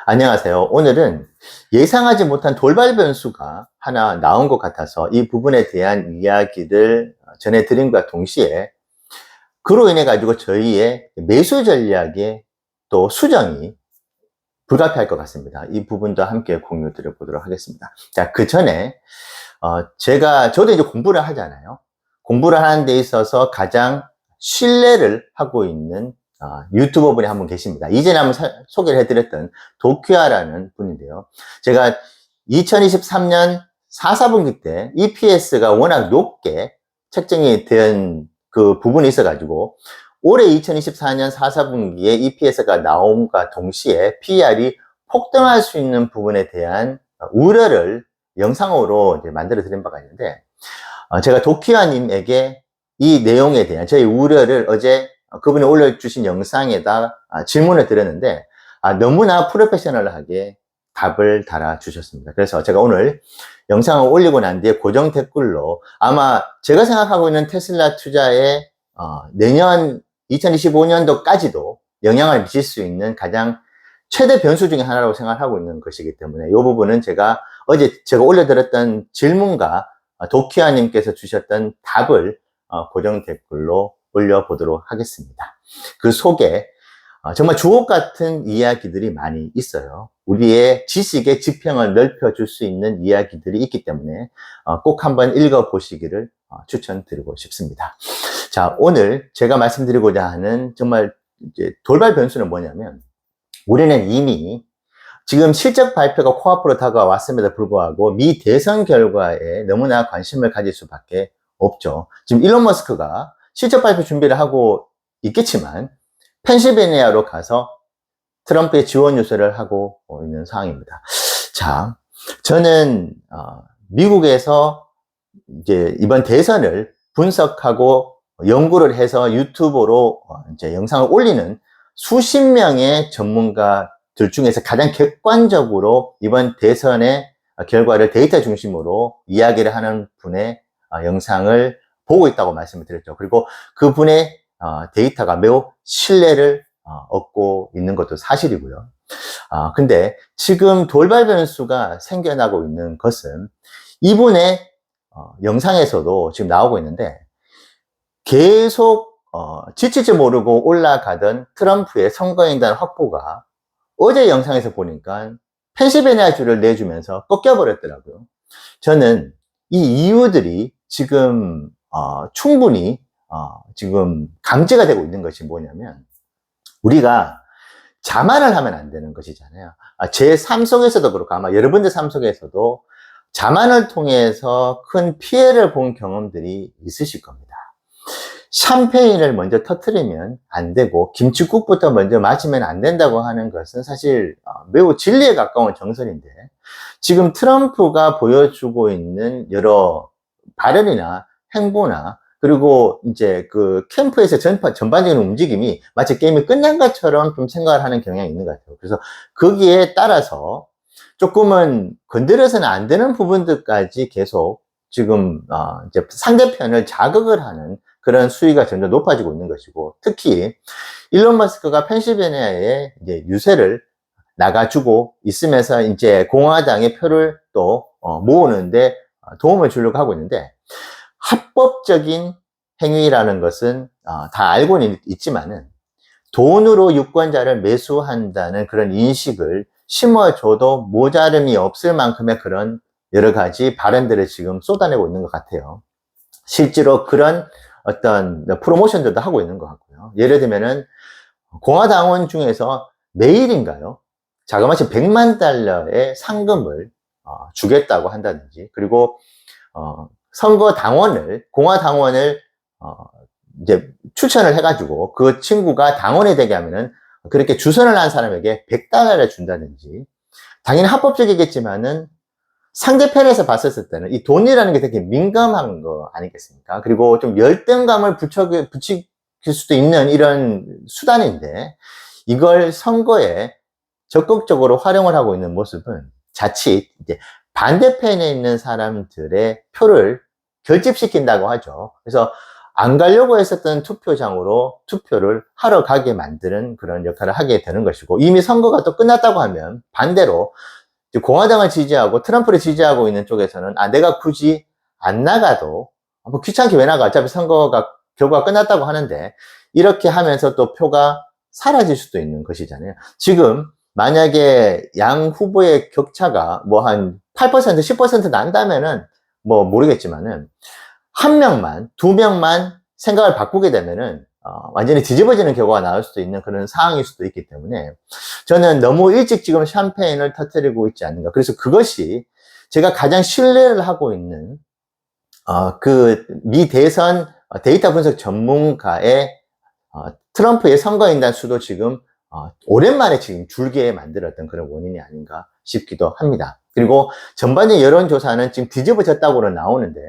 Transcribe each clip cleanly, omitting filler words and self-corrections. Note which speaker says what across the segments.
Speaker 1: 안녕하세요. 오늘은 예상하지 못한 돌발 변수가 하나 나온 것 같아서 이 부분에 대한 이야기를 전해드림과 동시에 그로 인해 가지고 저희의 매수 전략의 또 수정이 불가피할 것 같습니다. 이 부분도 함께 공유 드려보도록 하겠습니다. 자, 그 전에 저도 이제 공부를 하잖아요. 공부를 하는 데 있어서 가장 신뢰를 하고 있는 유튜버 분이 한 분 계십니다. 이전에 한번 소개를 해드렸던 도큐아라는 분인데요. 제가 2023년 4, 4분기 때 EPS가 워낙 높게 책정이 된 그 부분이 있어가지고 올해 2024년 4, 4분기에 EPS가 나옴과 동시에 PER이 폭등할 수 있는 부분에 대한 우려를 영상으로 이제 만들어 드린 바가 있는데, 제가 도키아님에게 이 내용에 대한 저희 우려를 어제 그분이 올려주신 영상에다 질문을 드렸는데, 너무나 프로페셔널하게 답을 달아주셨습니다. 그래서 제가 오늘 영상을 올리고 난 뒤에 고정 댓글로 아마 제가 생각하고 있는 테슬라 투자에 내년 2025년도까지도 영향을 미칠 수 있는 가장 최대 변수 중에 하나라고 생각하고 있는 것이기 때문에 이 부분은 제가 어제 제가 올려드렸던 질문과 도키아님께서 주셨던 답을 고정 댓글로 올려보도록 하겠습니다. 그 속에 정말 주옥 같은 이야기들이 많이 있어요. 우리의 지식의 지평을 넓혀줄 수 있는 이야기들이 있기 때문에 꼭 한번 읽어보시기를 추천드리고 싶습니다. 자, 오늘 제가 말씀드리고자 하는 정말 이제 돌발 변수는 뭐냐면, 우리는 이미 지금 실적 발표가 코앞으로 다가왔음에도 불구하고 미 대선 결과에 너무나 관심을 가질 수밖에 없죠. 지금 일론 머스크가 실적 발표 준비를 하고 있겠지만 펜실베니아로 가서 트럼프의 지원 유세를 하고 있는 상황입니다. 자, 저는 미국에서 이제 이번 대선을 분석하고 연구를 해서 유튜브로 이제 영상을 올리는 수십 명의 전문가들 중에서 가장 객관적으로 이번 대선의 결과를 데이터 중심으로 이야기를 하는 분의 영상을 보고 있다고 말씀을 드렸죠. 그리고 그분의 데이터가 매우 신뢰를 얻고 있는 것도 사실이고요. 근데 지금 돌발 변수가 생겨나고 있는 것은 이분의 영상에서도 지금 나오고 있는데, 계속 지칠지 모르고 올라가던 트럼프의 선거인단 확보가 어제 영상에서 보니까 펜실베니아주를 내주면서 꺾여버렸더라고요. 저는 이 이유들이 지금 충분히 지금 감지가 되고 있는 것이 뭐냐면, 우리가 자만을 하면 안 되는 것이잖아요. 제 삶 속에서도 그렇고 아마 여러분들 삶 속에서도 자만을 통해서 큰 피해를 본 경험들이 있으실 겁니다. 샴페인을 먼저 터뜨리면 안 되고 김칫국부터 먼저 마시면 안 된다고 하는 것은 사실 매우 진리에 가까운 정설인데, 지금 트럼프가 보여주고 있는 여러 발언이나 행보나 그리고 이제 그 캠프에서 전반적인 움직임이 마치 게임이 끝난 것처럼 좀 생각을 하는 경향이 있는 것 같아요. 그래서 거기에 따라서 조금은 건드려서는 안 되는 부분들까지 계속 지금 이제 상대편을 자극을 하는 그런 수위가 점점 높아지고 있는 것이고, 특히 일론 머스크가 펜실베니아에 이제 유세를 나가주고 있으면서 이제 공화당의 표를 또 모으는데 도움을 주려고 하고 있는데, 합법적인 행위라는 것은 다 알고는 있지만은 돈으로 유권자를 매수한다는 그런 인식을 심어줘도 모자름이 없을 만큼의 그런 여러 가지 발언들을 지금 쏟아내고 있는 것 같아요. 실제로 그런 어떤 프로모션들도 하고 있는 것 같고요. 예를 들면은 공화당원 중에서 매일인가요? 자그마치 100만 달러의 상금을 주겠다고 한다든지, 그리고 선거 당원을, 공화당원을 이제 추천을 해가지고 그 친구가 당원이 되게 하면은 그렇게 주선을 한 사람에게 100달러를 준다든지, 당연히 합법적이겠지만은 상대편에서 봤었을 때는 이 돈이라는 게 되게 민감한 거 아니겠습니까? 그리고 좀 열등감을 붙일 수도 있는 이런 수단인데, 이걸 선거에 적극적으로 활용을 하고 있는 모습은 자칫 이제 반대편에 있는 사람들의 표를 결집시킨다고 하죠. 그래서 안 가려고 했었던 투표장으로 투표를 하러 가게 만드는 그런 역할을 하게 되는 것이고, 이미 선거가 또 끝났다고 하면 반대로 공화당을 지지하고 트럼프를 지지하고 있는 쪽에서는 내가 굳이 안 나가도 뭐 귀찮게 왜 나가, 어차피 선거가 결과가 끝났다고 하는데, 이렇게 하면서 또 표가 사라질 수도 있는 것이잖아요. 지금 만약에 양 후보의 격차가 뭐 한 8%, 10% 난다면은 뭐 모르겠지만은, 한 명만, 두 명만 생각을 바꾸게 되면은 완전히 뒤집어지는 결과가 나올 수도 있는 그런 상황일 수도 있기 때문에, 저는 너무 일찍 지금 샴페인을 터뜨리고 있지 않는가. 그래서 그것이 제가 가장 신뢰를 하고 있는 그 미 대선 데이터 분석 전문가의 트럼프의 선거인단 수도 지금 오랜만에 지금 줄게 만들었던 그런 원인이 아닌가 싶기도 합니다. 그리고 전반적인 여론조사는 지금 뒤집어졌다고는 나오는데,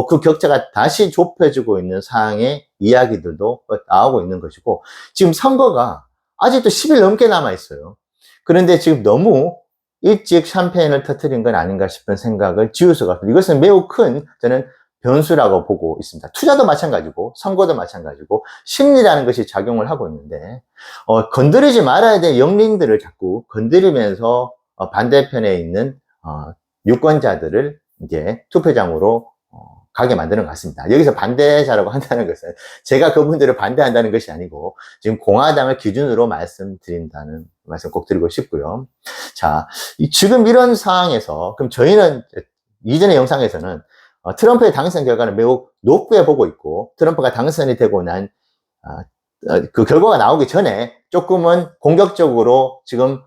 Speaker 1: 그 격차가 다시 좁혀지고 있는 상황의 이야기들도 나오고 있는 것이고, 지금 선거가 아직도 10일 넘게 남아 있어요. 그런데 지금 너무 일찍 샴페인을 터뜨린 건 아닌가 싶은 생각을 지울 수가 없습니다. 이것은 매우 큰, 저는 변수라고 보고 있습니다. 투자도 마찬가지고 선거도 마찬가지고 심리라는 것이 작용을 하고 있는데, 건드리지 말아야 될 영린들을 자꾸 건드리면서 반대편에 있는 유권자들을 이제 투표장으로 가게 만드는 것 같습니다. 여기서 반대자라고 한다는 것은 제가 그분들을 반대한다는 것이 아니고, 지금 공화당을 기준으로 말씀드린다는 말씀 꼭 드리고 싶고요. 자, 지금 이런 상황에서 그럼 저희는 이전의 영상에서는 트럼프의 당선 결과를 매우 높게 보고 있고, 트럼프가 당선이 되고 난 그 결과가 나오기 전에 조금은 공격적으로 지금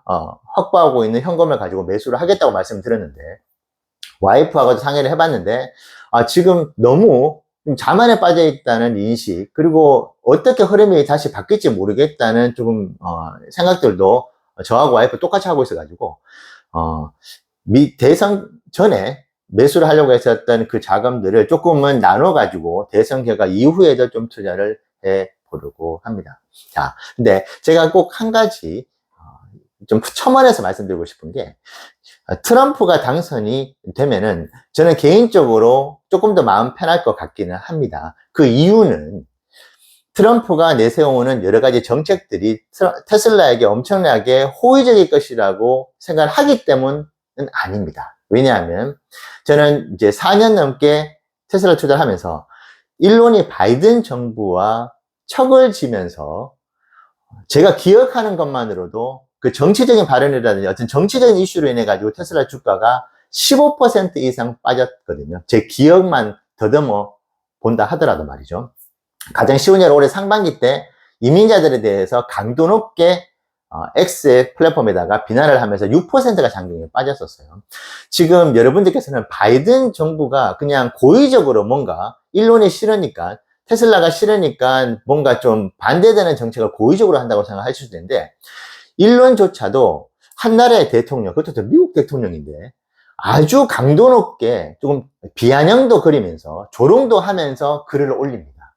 Speaker 1: 확보하고 있는 현금을 가지고 매수를 하겠다고 말씀드렸는데, 와이프하고도 상의를 해봤는데 지금 너무 자만에 빠져 있다는 인식, 그리고 어떻게 흐름이 다시 바뀔지 모르겠다는 조금 생각들도 저하고 와이프 똑같이 하고 있어가지고 미 대선 전에 매수를 하려고 했었던 그 자금들을 조금은 나눠가지고 대선 결과 이후에도 좀 투자를 해보려고 합니다. 자, 근데 제가 꼭 한 가지 좀 첨언해서 말씀드리고 싶은 게, 트럼프가 당선이 되면은 저는 개인적으로 조금 더 마음 편할 것 같기는 합니다. 그 이유는 트럼프가 내세우는 여러 가지 정책들이 테슬라에게 엄청나게 호의적일 것이라고 생각을 하기 때문은 아닙니다. 왜냐하면 저는 이제 4년 넘게 테슬라 투자를 하면서 일론이 바이든 정부와 척을 지면서 제가 기억하는 것만으로도 그 정치적인 발언이라든지 어떤 정치적인 이슈로 인해 가지고 테슬라 주가가 15% 이상 빠졌거든요. 제 기억만 더듬어 본다 하더라도 말이죠. 가장 쉬운 예로 올해 상반기 때 이민자들에 대해서 강도 높게 X의 플랫폼에다가 비난을 하면서 6%가 장중에 빠졌었어요. 지금 여러분들께서는 바이든 정부가 그냥 고의적으로 뭔가 일론이 싫으니까, 테슬라가 싫으니까 뭔가 좀 반대되는 정책을 고의적으로 한다고 생각하실 수도 있는데, 일론조차도 한 나라의 대통령, 그것도 미국 대통령인데 아주 강도 높게 조금 비아냥도 그리면서 조롱도 하면서 글을 올립니다.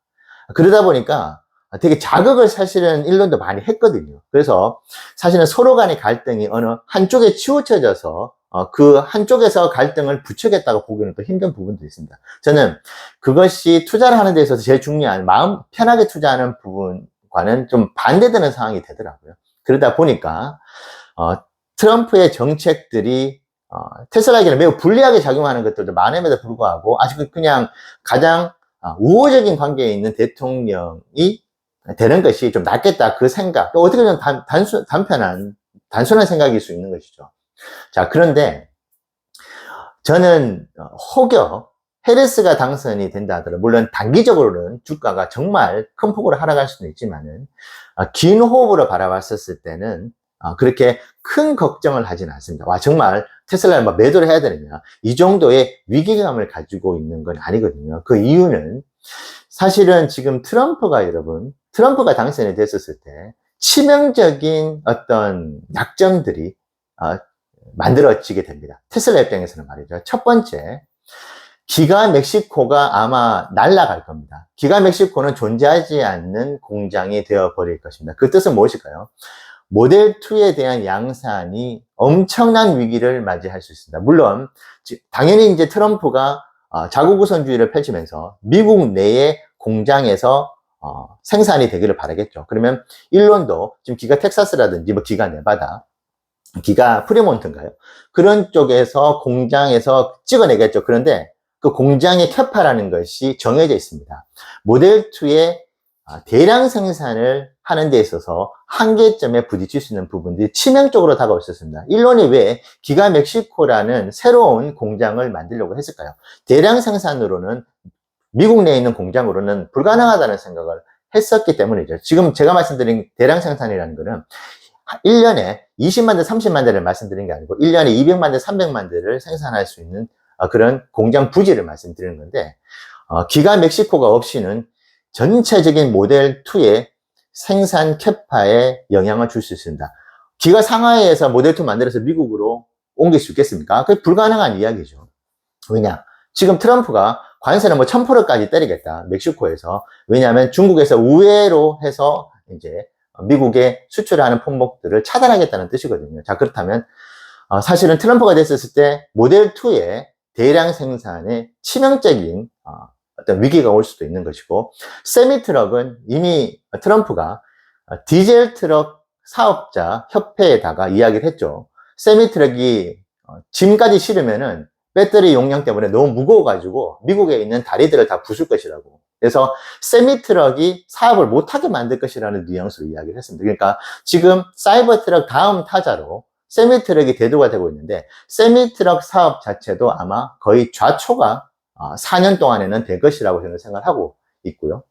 Speaker 1: 그러다 보니까 되게 자극을 사실은 일론도 많이 했거든요. 그래서 사실은 서로 간의 갈등이 어느 한쪽에 치우쳐져서 그 한쪽에서 갈등을 부추겼다고 보기는 또 힘든 부분도 있습니다. 저는 그것이 투자를 하는 데 있어서 제일 중요한, 마음 편하게 투자하는 부분과는 좀 반대되는 상황이 되더라고요. 그러다 보니까 트럼프의 정책들이 테슬라에게는 매우 불리하게 작용하는 것들도 많음에도 불구하고 아직 그냥 가장 우호적인 관계에 있는 대통령이 되는 것이 좀 낫겠다, 그 생각, 또 어떻게 보면 단순한 생각일 수 있는 것이죠. 자, 그런데 저는 혹여 해리스가 당선이 된다 하더라도, 물론 단기적으로는 주가가 정말 큰 폭으로 하락할 수도 있지만은 긴 호흡으로 바라봤었을 때는 그렇게 큰 걱정을 하진 않습니다. 와, 정말 테슬라를 막 매도를 해야 되느냐, 이 정도의 위기감을 가지고 있는 건 아니거든요. 그 이유는 사실은 지금 트럼프가 당선이 됐었을 때 치명적인 어떤 약점들이 만들어지게 됩니다. 테슬라 입장에서는 말이죠. 첫 번째, 기가 멕시코가 아마 날아갈 겁니다. 기가 멕시코는 존재하지 않는 공장이 되어버릴 것입니다. 그 뜻은 무엇일까요? 모델2에 대한 양산이 엄청난 위기를 맞이할 수 있습니다. 물론 당연히 이제 트럼프가 자국우선주의를 펼치면서 미국 내에 공장에서 생산이 되기를 바라겠죠. 그러면 일론도 지금 기가 텍사스라든지 뭐 기가 네바다, 기가 프리몬트인가요? 그런 쪽에서 공장에서 찍어내겠죠. 그런데 그 공장의 캐파라는 것이 정해져 있습니다. 모델2의 대량 생산을 하는 데 있어서 한계점에 부딪힐 수 있는 부분들이 치명적으로 다가올 수 있습니다. 일론이 왜 기가 멕시코라는 새로운 공장을 만들려고 했을까요? 대량 생산으로는 미국 내에 있는 공장으로는 불가능하다는 생각을 했었기 때문이죠. 지금 제가 말씀드린 대량 생산이라는 것은 1년에 20만 대, 30만 대를 말씀드린 게 아니고 1년에 200만 대, 300만 대를 생산할 수 있는 그런 공장 부지를 말씀드리는 건데 기가 멕시코가 없이는 전체적인 모델2의 생산 캐파에 영향을 줄 수 있습니다. 기가 상하이에서 모델2 만들어서 미국으로 옮길 수 있겠습니까? 그게 불가능한 이야기죠. 왜냐? 지금 트럼프가 관세는 뭐 1000%까지 때리겠다. 멕시코에서. 왜냐하면 중국에서 우회로 해서 이제 미국에 수출하는 품목들을 차단하겠다는 뜻이거든요. 자, 그렇다면 사실은 트럼프가 됐었을 때 모델2의 대량 생산에 치명적인 어떤 위기가 올 수도 있는 것이고, 세미트럭은 이미 트럼프가 디젤 트럭 사업자 협회에다가 이야기를 했죠. 세미트럭이 짐까지 실으면은 배터리 용량 때문에 너무 무거워가지고 미국에 있는 다리들을 다 부술 것이라고. 그래서 세미트럭이 사업을 못하게 만들 것이라는 뉘앙스로 이야기를 했습니다. 그러니까 지금 사이버트럭 다음 타자로 세미트럭이 대두가 되고 있는데, 세미트럭 사업 자체도 아마 거의 좌초가 4년 동안에는 될 것이라고 저는 생각을 하고 있고요.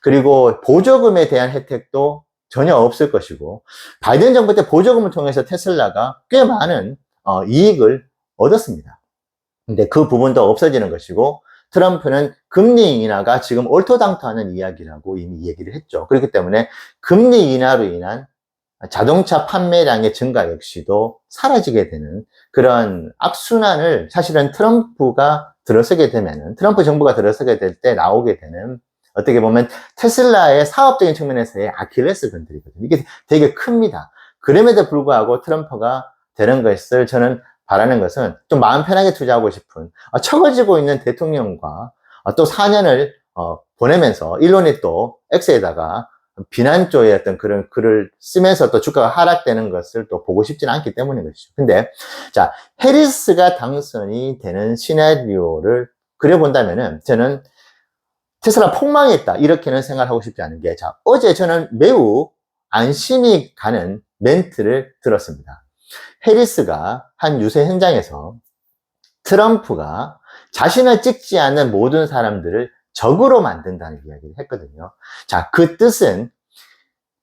Speaker 1: 그리고 보조금에 대한 혜택도 전혀 없을 것이고, 바이든 정부 때 보조금을 통해서 테슬라가 꽤 많은 이익을 얻었습니다. 근데 그 부분도 없어지는 것이고, 트럼프는 금리 인하가 지금 얼토당토하는 이야기라고 이미 얘기를 했죠. 그렇기 때문에 금리 인하로 인한 자동차 판매량의 증가 역시도 사라지게 되는 그런 악순환을 사실은 트럼프가 들어서게 되면은, 트럼프 정부가 들어서게 될 때 나오게 되는, 어떻게 보면 테슬라의 사업적인 측면에서의 아킬레스 건들이거든요. 이게 되게 큽니다. 그럼에도 불구하고 트럼프가 되는 것을 저는 바라는 것은 좀 마음 편하게 투자하고 싶은, 처거지고 있는 대통령과 또 4년을 보내면서 일론이 또 X에다가 비난조의 어떤 그런 글을 쓰면서 또 주가가 하락되는 것을 또 보고 싶지는 않기 때문인 것이죠. 근데 자, 해리스가 당선이 되는 시나리오를 그려본다면은 저는 테슬라 폭망했다 이렇게는 생각하고 싶지 않은 게, 자, 어제 저는 매우 안심이 가는 멘트를 들었습니다. 해리스가 한 유세 현장에서 트럼프가 자신을 찍지 않는 모든 사람들을 적으로 만든다는 이야기를 했거든요. 자, 그 뜻은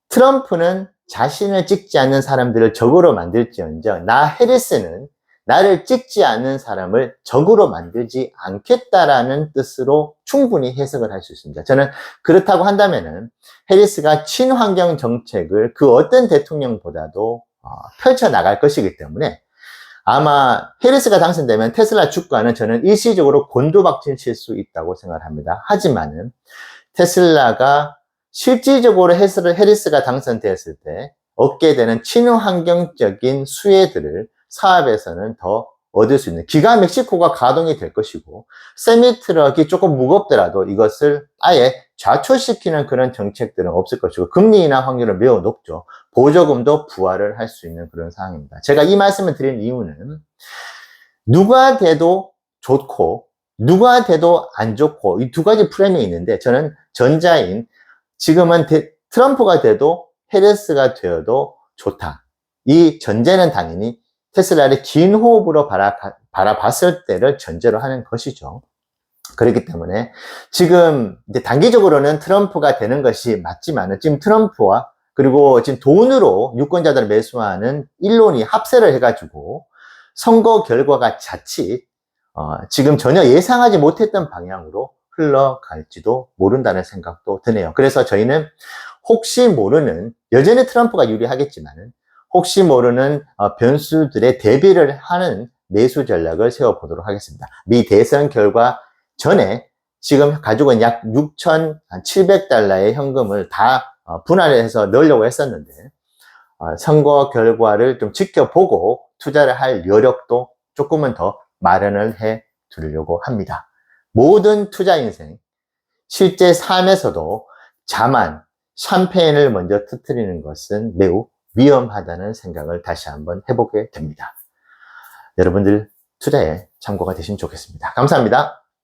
Speaker 1: 트럼프는 자신을 찍지 않는 사람들을 적으로 만들지언정 나 해리스는 나를 찍지 않는 사람을 적으로 만들지 않겠다라는 뜻으로 충분히 해석을 할 수 있습니다. 저는 그렇다고 한다면은 해리스가 친환경 정책을 그 어떤 대통령보다도 펼쳐나갈 것이기 때문에 아마 해리스가 당선되면 테슬라 주가는 저는 일시적으로 곤두박질 칠 수 있다고 생각을 합니다. 하지만은 테슬라가 실질적으로 해리스가 당선되었을 때 얻게 되는 친환경적인 수혜들을 사업에서는 더 얻을 수 있는, 기가 멕시코가 가동이 될 것이고, 세미트럭이 조금 무겁더라도 이것을 아예 좌초시키는 그런 정책들은 없을 것이고, 금리 인하 확률은 매우 높죠. 보조금도 부활을 할 수 있는 그런 상황입니다. 제가 이 말씀을 드린 이유는 누가 돼도 좋고 누가 돼도 안 좋고 이 두 가지 프레임이 있는데, 저는 전자인, 지금은 트럼프가 돼도 해리스가 되어도 좋다. 이 전제는 당연히 테슬라를 긴 호흡으로 바라봤을 때를 전제로 하는 것이죠. 그렇기 때문에 지금 이제 단기적으로는 트럼프가 되는 것이 맞지만은, 지금 트럼프와 그리고 지금 돈으로 유권자들을 매수하는 일론이 합세를 해가지고 선거 결과가 자칫 지금 전혀 예상하지 못했던 방향으로 흘러갈지도 모른다는 생각도 드네요. 그래서 저희는 혹시 모르는, 여전히 트럼프가 유리하겠지만은 혹시 모르는 변수들의 대비를 하는 매수 전략을 세워보도록 하겠습니다. 미 대선 결과 전에 지금 가지고 있는 약 6,700달러의 현금을 다 분할을 해서 넣으려고 했었는데, 선거 결과를 좀 지켜보고 투자를 할 여력도 조금은 더 마련을 해 두려고 합니다. 모든 투자 인생, 실제 삶에서도 자만, 샴페인을 먼저 터뜨리는 것은 매우 위험하다는 생각을 다시 한번 해보게 됩니다. 여러분들 투자에 참고가 되시면 좋겠습니다. 감사합니다.